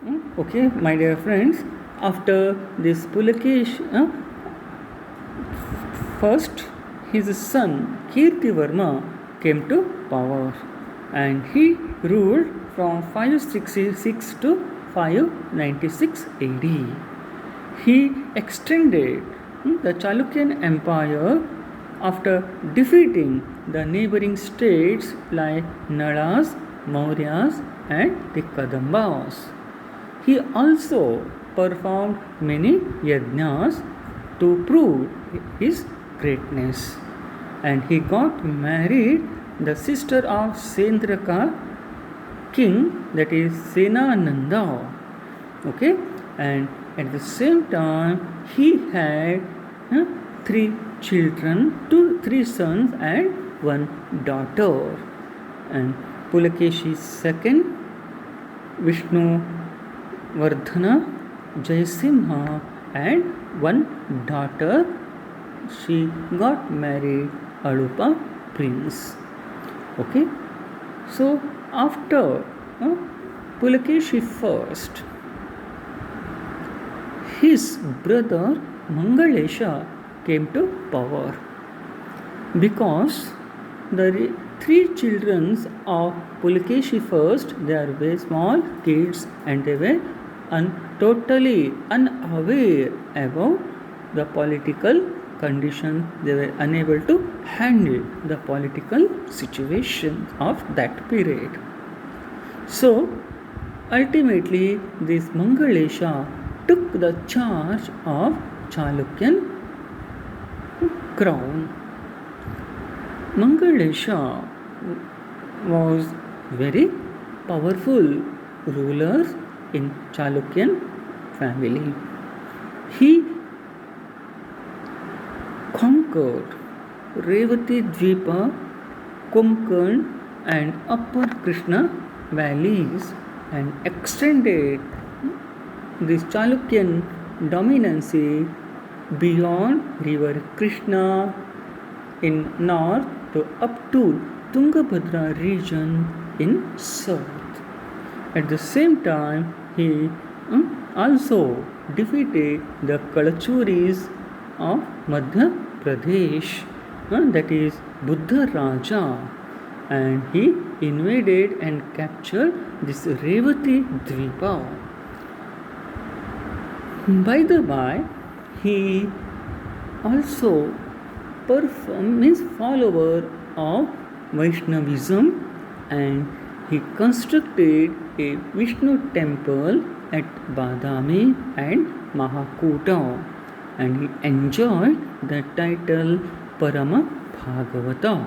Okay, my dear friends, after this Pulakesh, first his son Kirtivarma came to power and he ruled from 566 to 596 AD. He extended the Chalukyan Empire after defeating the neighboring states like Nalas, Mauryas, and the Kadambas. He also performed many yajnas to prove his greatness, and he got married the sister of Sendraka king, that is Senananda. Okay, and at the same time he had three children, three sons and one daughter. And Pulakeshi II, Vishnu Vardhana, Jaisimha, and one daughter. She got married Alupa prince. Okay, so after Pulakeshi first, his brother Mangalesha came to power because the three children of Pulakeshi first, they are very small kids and they were totally unaware about the political condition. They were unable to handle the political situation of that period. So ultimately this Mangalesha took the charge of Chalukyan crown. Mangalesha was very powerful ruler in Chalukyan family. He conquered Revati Dvipa, Kumkarn and Upper Krishna valleys and extended this Chalukyan dominancy beyond river Krishna in north to up to Tungabhadra region in south. At the same time, he also defeated the Kalachuris of Madhya Pradesh, that is Buddha Raja, and he invaded and captured this Revati Dvipa. By the by, he also means follower of Vaishnavism, and he constructed a Vishnu temple at Badami and Mahakuta, and he enjoyed the title Parama Bhagavata.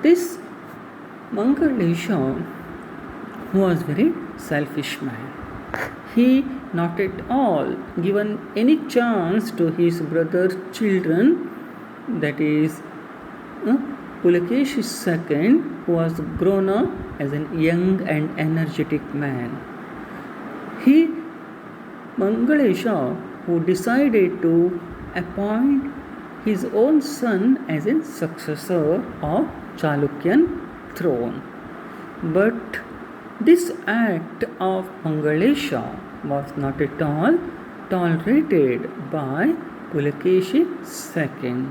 This Mangalesha was very selfish man. He not at all given any chance to his brother's children, that is Pulakeshi II, who was grown up as a young and energetic man. He, Mangalesha, who decided to appoint his own son as a successor of Chalukyan throne. But this act of Mangalesha was not at all tolerated by Pulakeshi II.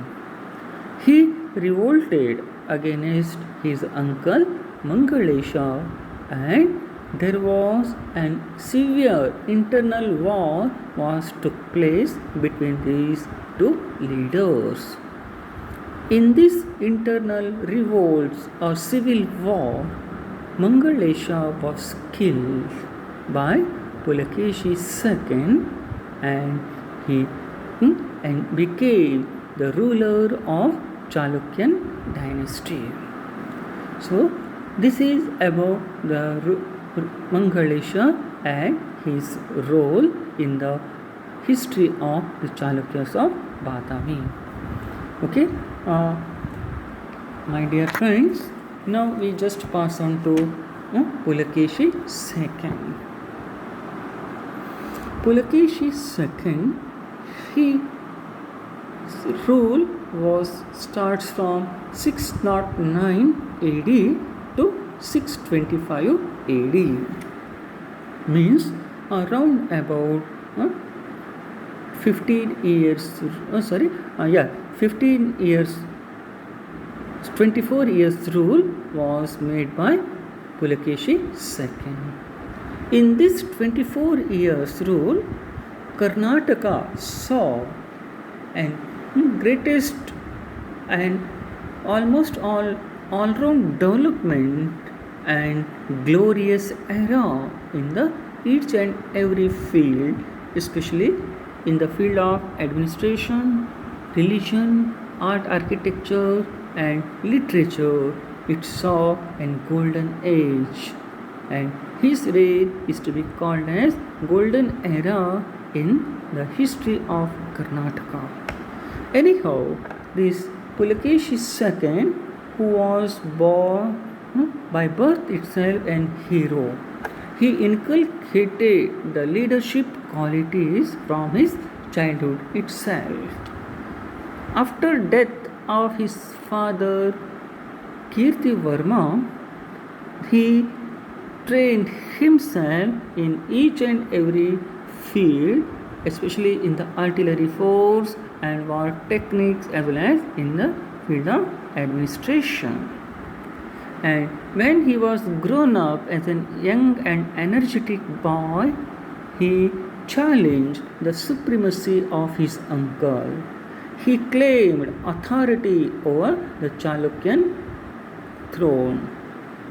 He revolted against his uncle Mangalesha, and there was a severe internal war took place between these two leaders. In this internal revolts or civil war, Mangalesha was killed by Pulakeshi II, and he became the ruler of Chalukyan dynasty. So this is about the Mangalesha and his role in the history of the Chalukyas of Badami. Okay, my dear friends, now we just pass on to Pulakeshi II. Pulakeshi II, his rule starts from 609 AD to 625 AD. means around about 15 years, 15 years, 24 years rule was made by Pulakeshi II. In this 24 years rule, Karnataka saw an greatest and almost all-round development and glorious era in the each and every field, especially in the field of administration, religion, art, architecture, and literature. It saw a golden age, and his reign is to be called as golden era in the history of Karnataka. Anyhow, this Pulakeshi II, who was born by birth itself an hero, he inculcated the leadership qualities from his childhood itself. After death of his father Kirtivarma, he trained himself in each and every field, especially in the artillery force and war techniques, as well as in the field of administration. And when he was grown up as a young and energetic boy, he challenged the supremacy of his uncle. He claimed authority over the Chalukyan throne,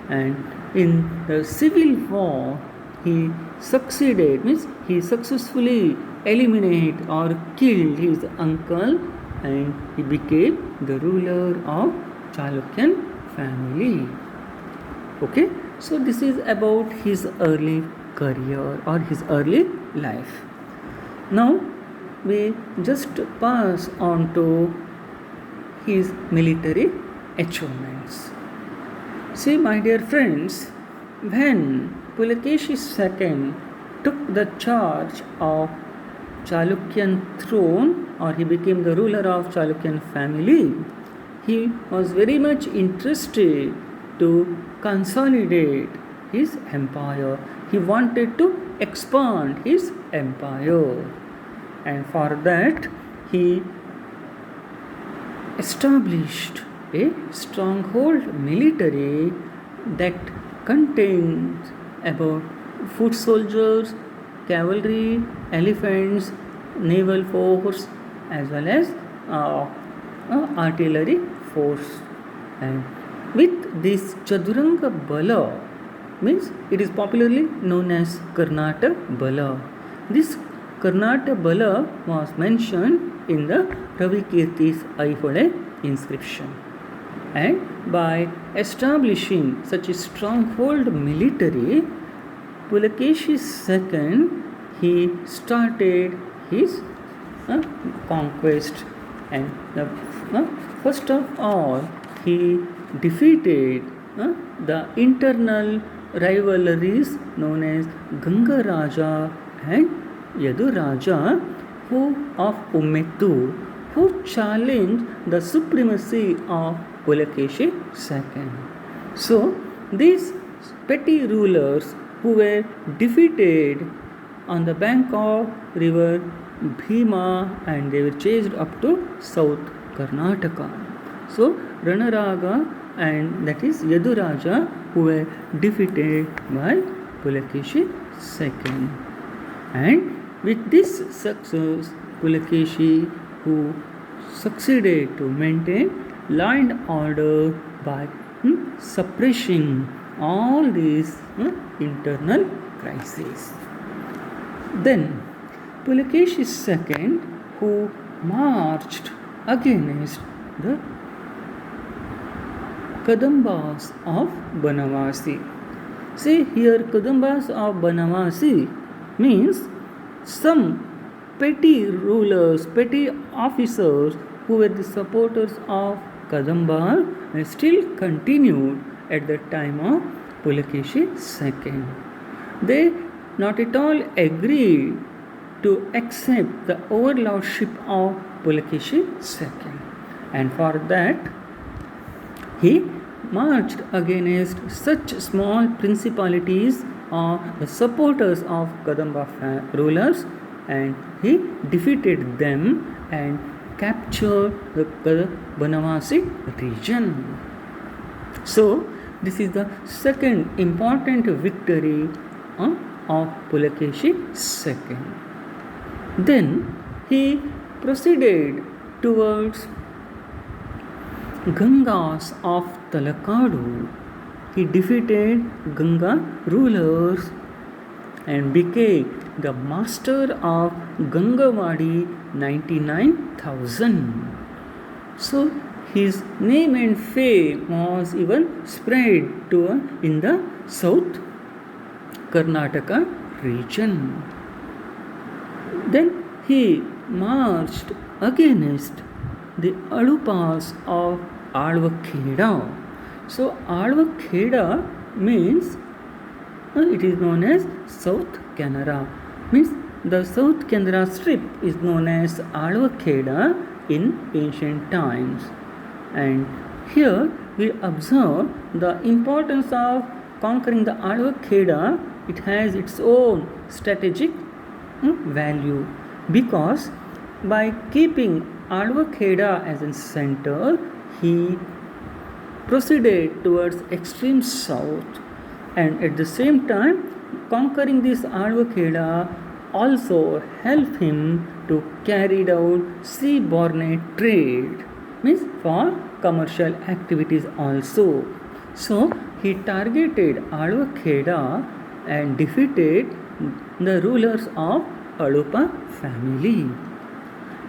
and in the civil war he successfully eliminated or killed his uncle, and he became the ruler of Chalukyan family. Okay, so this is about his early career or his early life. Now we just pass on to his military achievements. See, my dear friends, when Pulakeshi II took the charge of Chalukyan throne, or he became the ruler of Chalukyan family, he was very much interested to consolidate his empire. He wanted to expand his empire, and for that he established a stronghold military that contains about foot soldiers, cavalry, elephants, naval force, as well as artillery force. And with this Chaduranga Bala, means it is popularly known as Karnata Bala. This Karnata Bala was mentioned in the Ravi Kirti's Aihole inscription. And by establishing such a stronghold military, Pulakeshi II, he started his conquest, and first of all he defeated the internal rivalries known as Ganga Raja and Yadu Raja of Ummettur, who challenged the supremacy of Pulakeshi II. So these petty rulers who were defeated on the bank of river Bhima, and they were chased up to South Karnataka. So Ranaraga and that is Yaduraja, who were defeated by Pulakeshi II. And with this success, Pulakeshi, who succeeded to maintain law and order by suppressing all these internal crises. Then Pulakeshi II, who marched against the Kadambas of Banavasi. See here, Kadambas of Banavasi means some petty rulers, petty officers who were the supporters of Kadamba and still continued at the time of Pulakeshi II. They not at all agreed to accept the overlordship of Pulakeshi II, and for that he marched against such small principalities are the supporters of Kadamba rulers, and he defeated them and captured the Banavasi region. So, this is the second important victory of Pulakeshi II. Then he proceeded towards Gangas of Talakadu. He defeated Ganga rulers and became the master of Gangavadi 99,000. So his name and fame was even spread to in the South Karnataka region. Then he marched against the Alupas of Alvakheda. So Alvakheda means it is known as South Canara. Means the South Canara strip is known as Alvakheda in ancient times. And here we observe the importance of conquering the Alvakheda. It has its own strategic value, because by keeping Alvakheda as a center, he proceeded towards extreme south, and at the same time conquering this Alvakheda also helped him to carry out seaborne trade, means for commercial activities also. So he targeted Alvakheda and defeated the rulers of Alupa family,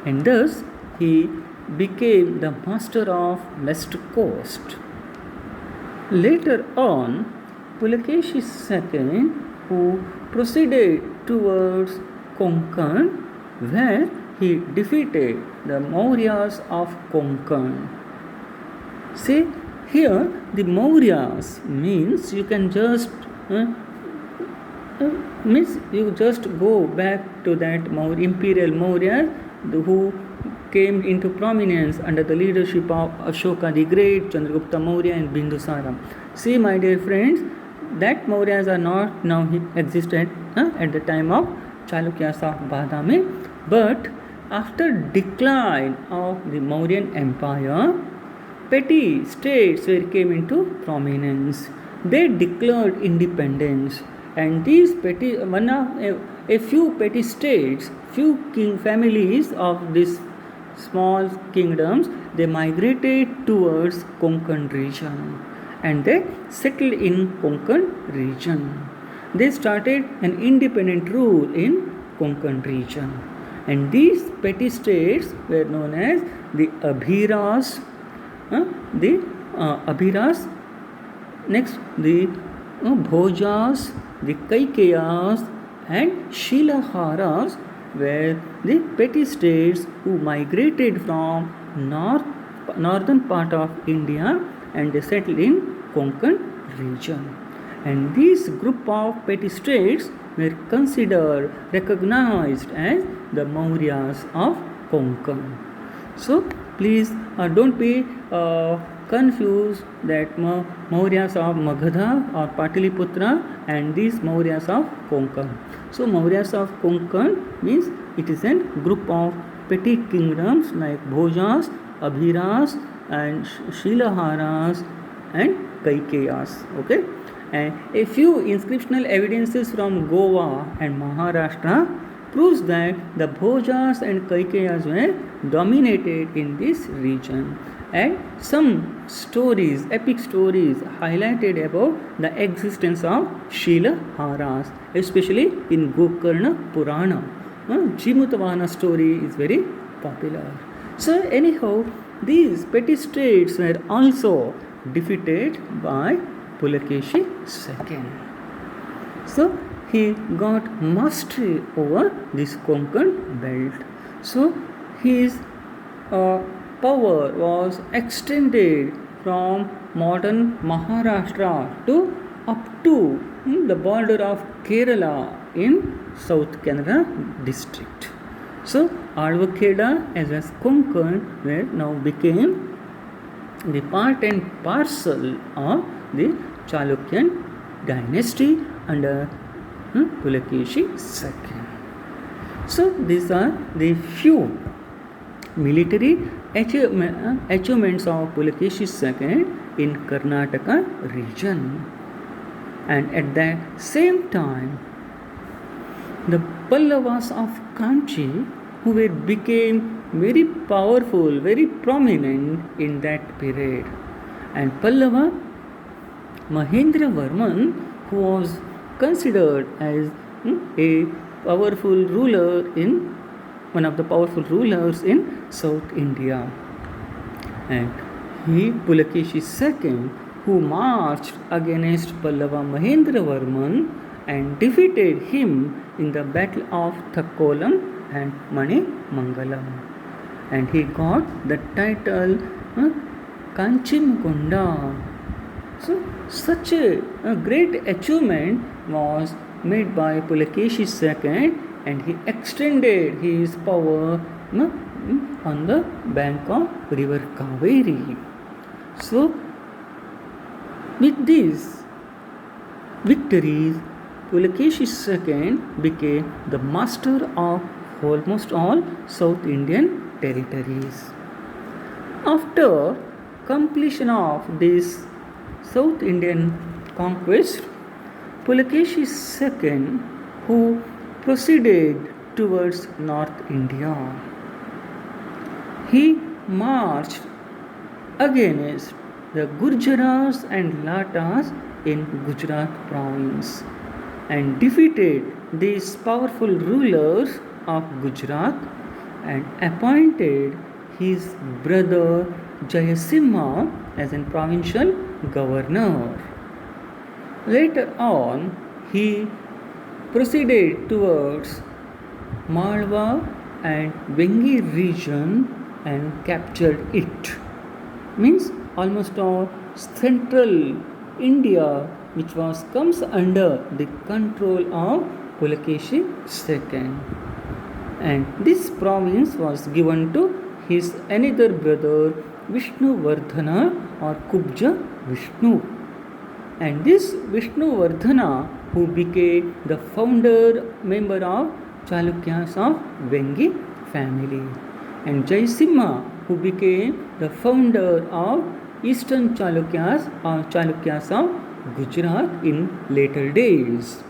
and thus he became the master of West Coast. Later on, Pulakeshi II, who proceeded towards Konkan, where he defeated the Mauryas of Konkan. See, here the Mauryas means you can just go back to that imperial Maurya who came into prominence under the leadership of Ashoka the Great, Chandragupta Maurya and Bindusara. See, my dear friends, that Mauryas are not now existed at the time of Chalukyas of Badami, but after decline of the Mauryan Empire, petty states came into prominence. They declared independence, and these a few petty states, few king families of these small kingdoms, they migrated towards Konkan region, and they settled in Konkan region. They started an independent rule in Konkan region, and these petty states were known as the Abhiras, next the Bhojas, the Kaikeyas and Shilaharas were the petty states who migrated from northern part of India and they settled in Konkan region. And this group of petty states were considered, recognized as the Mauryas of Konkan. So please don't be confused that Mauryas of Magadha or Pataliputra and these Mauryas of Konkan. So Mauryas of Konkan means it is a group of petty kingdoms like Bhojas, Abhiras and Shilaharas and Kaikeyas. Okay, and a few inscriptional evidences from Goa and Maharashtra proves that the Bhojas and Kaikeyas were dominated in this region, and some stories, epic stories highlighted about the existence of Shilaharas, especially in Gokarna Purana. Jimutavana story is very popular. So anyhow, these petty states were also defeated by Pulakeshi II. So he got mastery over this Konkan belt. So his power was extended from modern Maharashtra to up to the border of Kerala in South Kannada district. So Alvakheda as well as Konkan were now became the part and parcel of the Chalukyan dynasty under Pulakeshi II. So these are the few military achievements of Pulakeshi II in Karnataka region. And at the same time, the Pallavas of Kanchi, who became very powerful, very prominent in that period. And Pallava Mahendra Varman, who was considered as a powerful ruler in one of the powerful rulers in South India. And he, Pulakeshi II, who marched against Pallava Mahendra Varman and defeated him in the battle of Thakkolam and Manimangalam. And he got the title Kanchimgonda. So such a great achievement was made by Pulakeshi II, and he extended his power on the bank of river Kaveri. So with these victories, Pulakeshi II became the master of almost all South Indian territories. After completion of this South Indian conquest, Pulakeshi II, who proceeded towards North India, he marched against the Gurjaras and Latas in Gujarat province and defeated these powerful rulers of Gujarat and appointed his brother Jayasimha as a provincial governor. Later on, he proceeded towards Malwa and Vengi region and captured it. Means almost all central India, which comes under the control of Pulakeshi II. And this province was given to his another brother Vishnuvardhana or Kubja Vishnu. And this Vishnuvardhana, who became the founder member of Chalukyas of Vengi family, and Jaisimha, who became the founder of Eastern Chalukyas or Chalukyas of Gujarat in later days.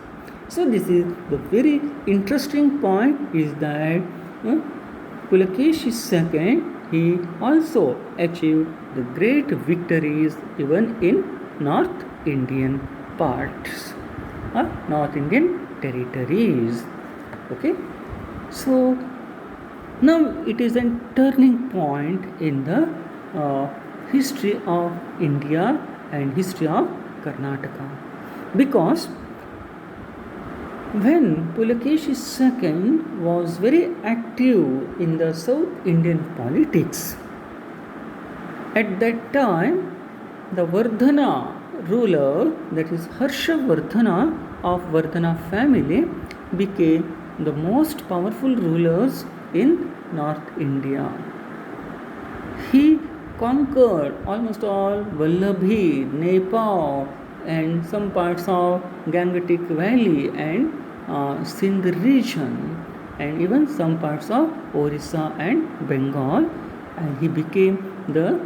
So this is the very interesting point, is that Pulakeshi II, he also achieved the great victories even in North Indian parts, North Indian territories. Okay, so now it is a turning point in the history of India and history of Karnataka, because when Pulakeshi II was very active in the South Indian politics, at that time the Vardhana ruler, that is Harshavardhana of Vardhana family, became the most powerful rulers in North India. He conquered almost all Vallabhi, Nepal, and some parts of Gangetic Valley and Sindh region, and even some parts of Orissa and Bengal, and he became the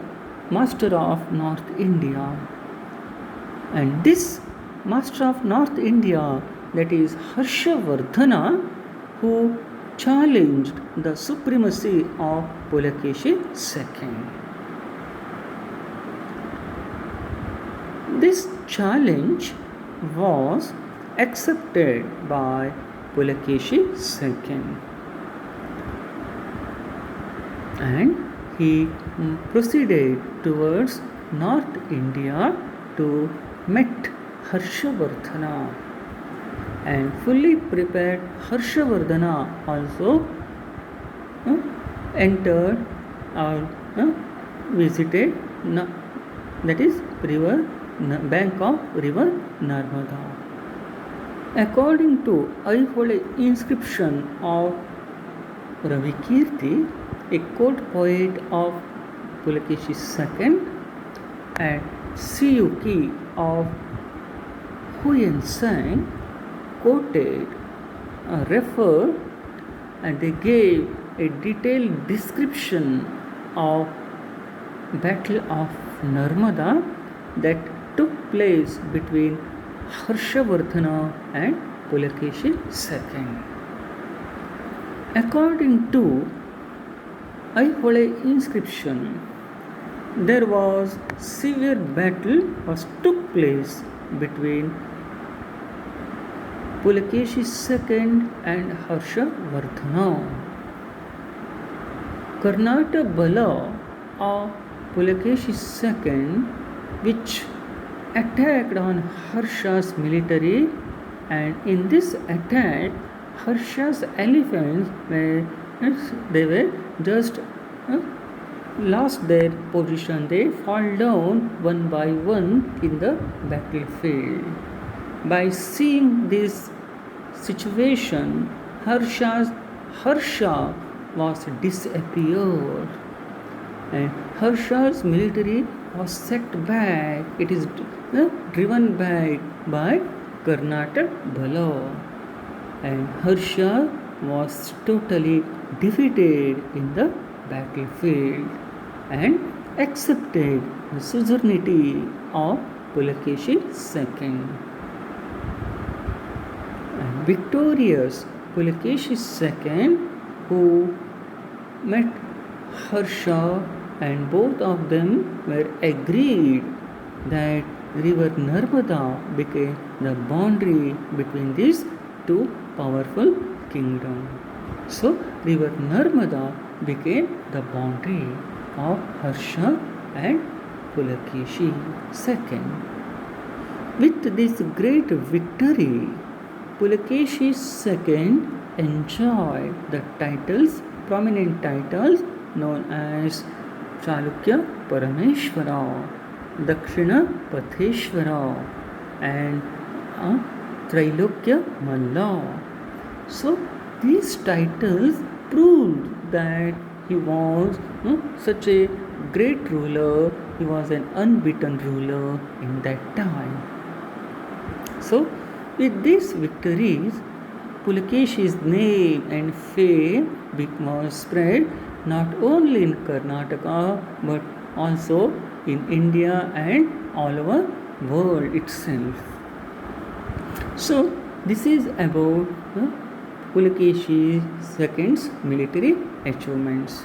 master of North India. And this master of North India, that is Harshavardhana, who challenged the supremacy of Pulakeshi II. This challenge was accepted by Pulakeshi II, and he proceeded towards North India to meet Harshavardhana, and fully prepared Harshavardhana also entered or visited, that is bank of river Narmada. According to Aihole inscription of Ravikirti, a court poet of Pulakeshi II, and Siyuki of Huyen Sang, quoted, referred, and they gave a detailed description of Battle of Narmada that took place between Harshavardhana and Pulakeshi II. According to Aihole inscription, there was severe battle took place between Pulakeshi II and Harshavardhana. Karnataka Bala of Pulakeshi II, which attacked on Harsha's military, and in this attack Harsha's elephants were just lost their position. They fall down one by one in the battlefield. By seeing this situation, Harsha was disappeared, and Harsha's military was set back. It is driven back by Karnataka Bala, and Harsha was totally defeated in the battlefield and accepted the suzerainty of Pulakeshi II. And victorious Pulakeshi II, who met Harsha, and both of them were agreed that river Narmada became the boundary between these two powerful kingdoms. So river Narmada became the boundary of Harsha and Pulakeshi II. With this great victory, Pulakeshi II enjoyed the prominent titles known as Chalukya Parameshwara, Dakshina Patheshwara, and Trailokya Malla. So these titles proved that he was such a great ruler. He was an unbeaten ruler in that time. So with these victories, Pulakeshi's name and fame was spread not only in Karnataka but also in India and all over world itself. So this is about Pulakeshi II's military achievements.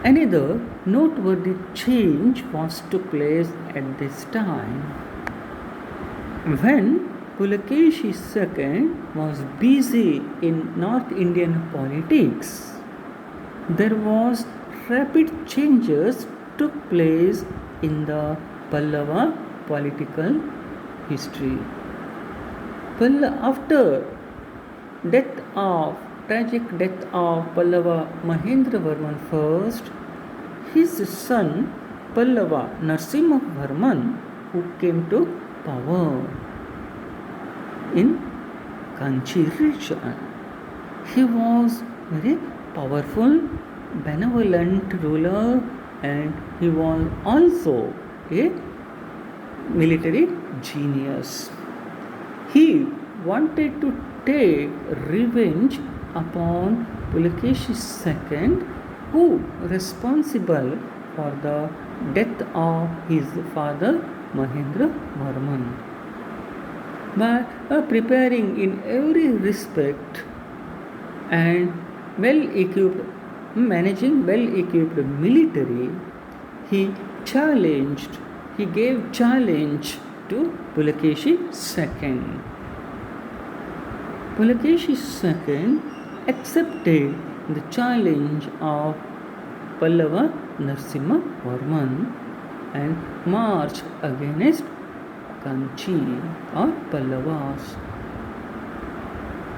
Another noteworthy change took place at this time. When Pulakeshi II was busy in North Indian politics, there was rapid changes took place in the Pallava political history. After tragic death of Pallava Mahendravarman I, his son Pallava Narasimhavarman, who came to power in Kanchi region. He was very powerful, benevolent ruler, and he was also a military genius. He wanted to take revenge upon Pulakeshi II, who responsible for the death of his father Mahendravarman. By preparing in every respect and managing well-equipped military, he gave challenge to Pulakeshi II. Pulakeshi II accepted the challenge of Pallava Narasimhavarman and marched against Kanchi or Pallavas.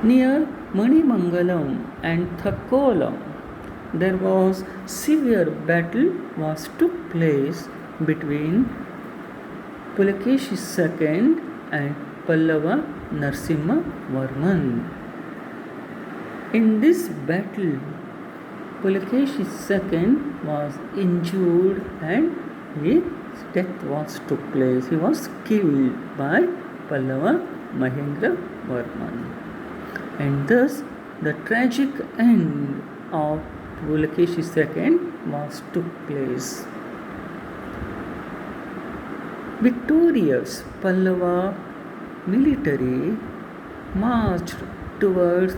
Near Manimangalam and Thakolam, there was severe battle took place between Pulakeshi II and Pallava Narasimhavarman. In this battle, Pulakeshi II was injured and his death took place. He was killed by Pallava Mahendra Varman. And thus the tragic end of Pulakeshi II was took place. Victorious Pallava military marched towards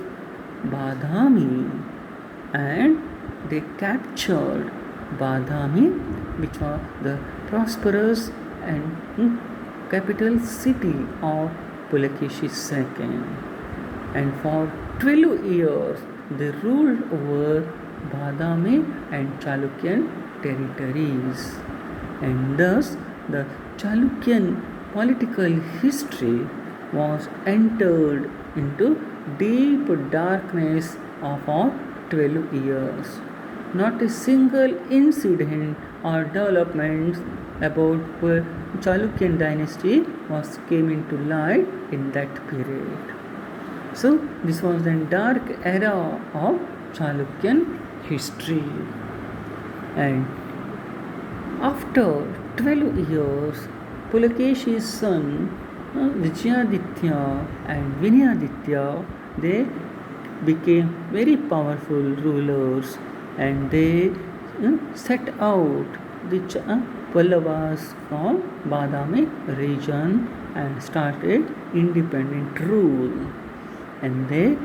Badami and they captured Badami, which was the prosperous and capital city of Pulakeshi II. And for 12 years they ruled over Badami and Chalukyan territories. And thus the Chalukyan political history was entered into deep darkness of 12 years. Not a single incident or development about Chalukyan dynasty was came into light in that period. So this was the dark era of Chalukyan history. And after 12 years, Pulakeshi's son Vijayaditya and Vinayaditya, they became very powerful rulers and they set out the Pallavas from Badami region and started independent rule. And they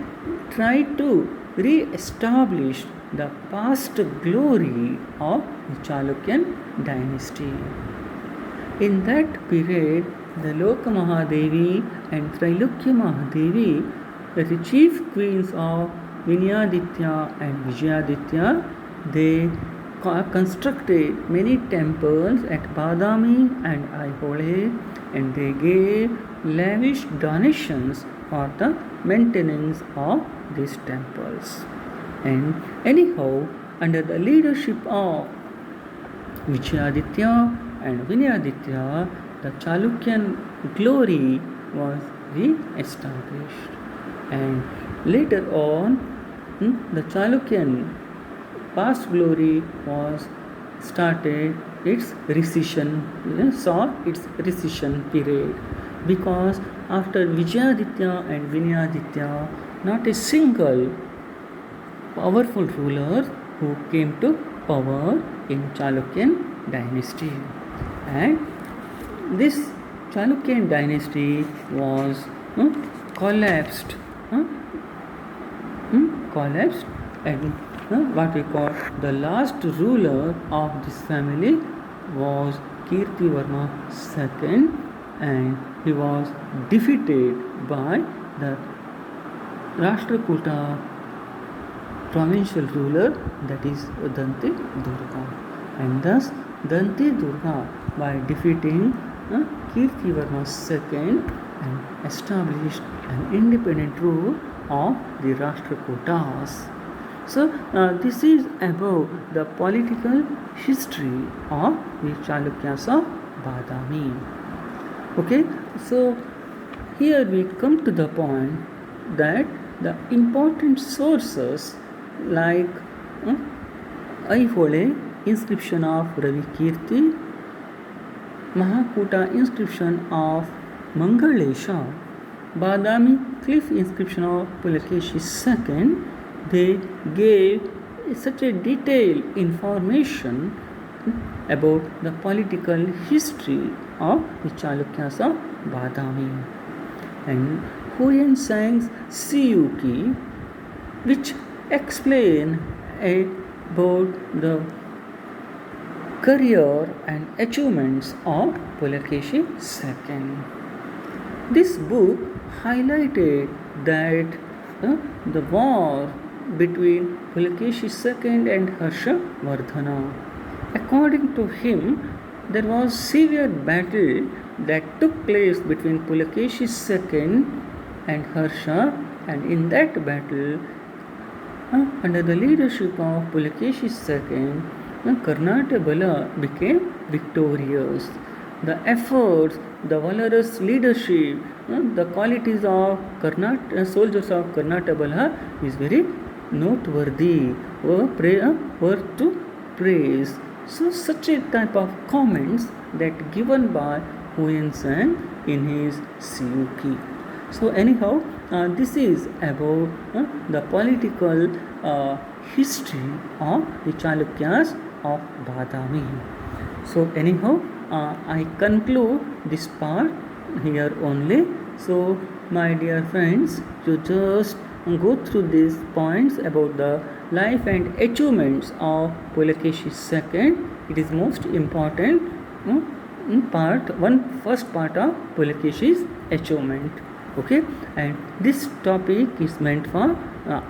tried to re-establish the past glory of the Chalukyan dynasty. In that period, the Loka Mahadevi and Trailokya Mahadevi, the chief queens of Vinayaditya and Vijayaditya, they constructed many temples at Badami and Aihole, and they gave lavish donations for the maintenance of these temples. And anyhow, under the leadership of Vijayaditya and Vinayaditya, the Chalukyan glory was re-established. And later on, the Chalukyan past glory was started its recession, saw its recession period, because after Vijayaditya and Vinayaditya, not a single powerful ruler who came to power in Chalukyan dynasty. And this Chalukyan dynasty was collapsed and what we call the last ruler of this family was Kirtivarma II, and he was defeated by the Rashtrakuta provincial ruler, that is Danti Durga. And thus Danti Durga, by defeating Kirtivarma II, and established an independent rule of the Rashtrakutas. So this is about the political history of the Chalukyas of Badami. Okay, so here we come to the point that the important sources like Aihole inscription of Ravi Kirti, Mahakuta inscription of Mangalesha, Badami cliff inscription of Pulakeshi II, they gave such a detailed information about the political history of the Chalukyas of Badami. And Huyen Tsang's Siyuki, which explain about the career and achievements of Pulakeshi II. This book highlighted that the war between Pulakeshi II and Harshavardhana. According to him, there was severe battle that took place between Pulakeshi II and Harsha, and in that battle, under the leadership of Pulakeshi II, Karnataka Bala became victorious. The efforts, the valorous leadership, the qualities of soldiers of Karnataka Bala is very noteworthy, worth to praise. So such a type of comments that given by Huyen Tsang in his Siyuki. So anyhow, this is about the political history of the Chalukyas of Badami. So anyhow, I conclude this part here only. So my dear friends, you just go through these points about the life and achievements of Pulakeshi II. It is most important first part of Pulakeshi's achievement. Okay, and this topic is meant for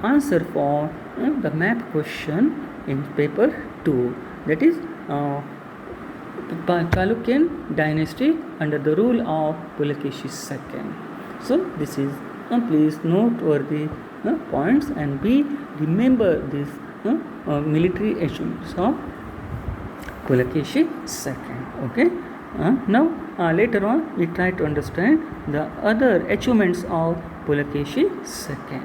answer for the map question in paper 2, that is Chalukyan dynasty under the rule of Pulakeshi II. So this is please noteworthy points, and remember this military achievements of Pulakeshi II. Okay. Now later on we try to understand the other achievements of Pulakeshi II.